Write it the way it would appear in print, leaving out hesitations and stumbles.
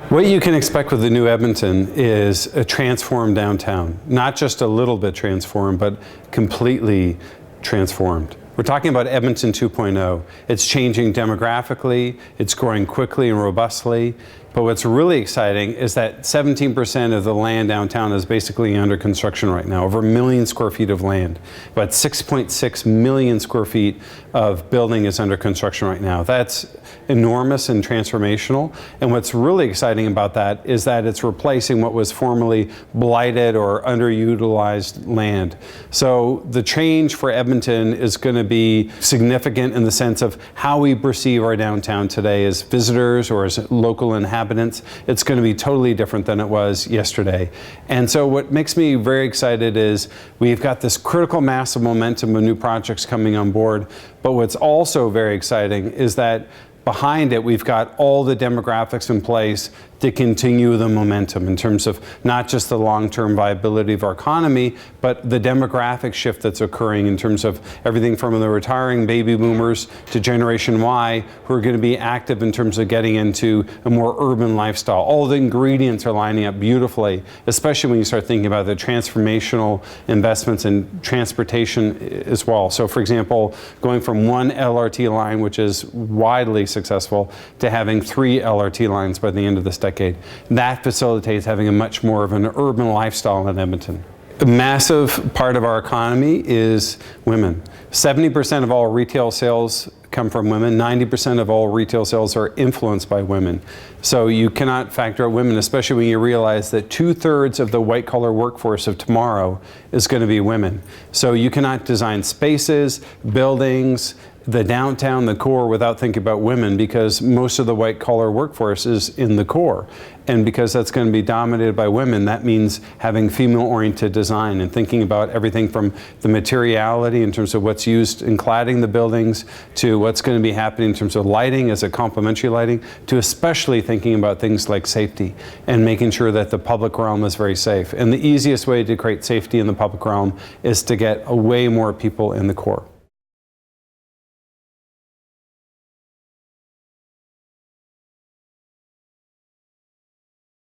What you can expect with the new Edmonton is a transformed downtown. Not just a little bit transformed, but completely transformed. We're talking about Edmonton 2.0. It's changing demographically, it's growing quickly and robustly, but what's really exciting is that 17% of the land downtown is basically under construction right now, over 1 million square feet of land. About 6.6 million square feet of building is under construction right now. That's enormous and transformational, and what's really exciting about that is that it's replacing what was formerly blighted or underutilized land. So the change for Edmonton is going to be significant in the sense of how we perceive our downtown today as visitors or as local inhabitants. It's going to be totally different than it was yesterday. And so what makes me very excited is we've got this critical mass of momentum of new projects coming on board, but what's also very exciting is that behind it, we've got all the demographics in place to continue the momentum in terms of not just the long-term viability of our economy, but the demographic shift that's occurring in terms of everything from the retiring baby boomers to Generation Y, who are going to be active in terms of getting into a more urban lifestyle. All the ingredients are lining up beautifully, especially when you start thinking about the transformational investments in transportation as well. So for example, going from one LRT line, which is widely successful, to having 3 LRT lines by the end of this decade. That facilitates having a much more of an urban lifestyle in Edmonton. A massive part of our economy is women. 70% of all retail sales come from women. 90% of all retail sales are influenced by women. So you cannot factor out women, especially when you realize that 2/3 of the white-collar workforce of tomorrow is going to be women. So you cannot design spaces, buildings, the downtown, the core, without thinking about women, because most of the white-collar workforce is in the core. And because that's going to be dominated by women, that means having female-oriented design and thinking about everything from the materiality in terms of what's used in cladding the buildings, to what's going to be happening in terms of lighting as a complementary lighting, to especially thinking about things like safety and making sure that the public realm is very safe. And the easiest way to create safety in the public realm is to get way more people in the core.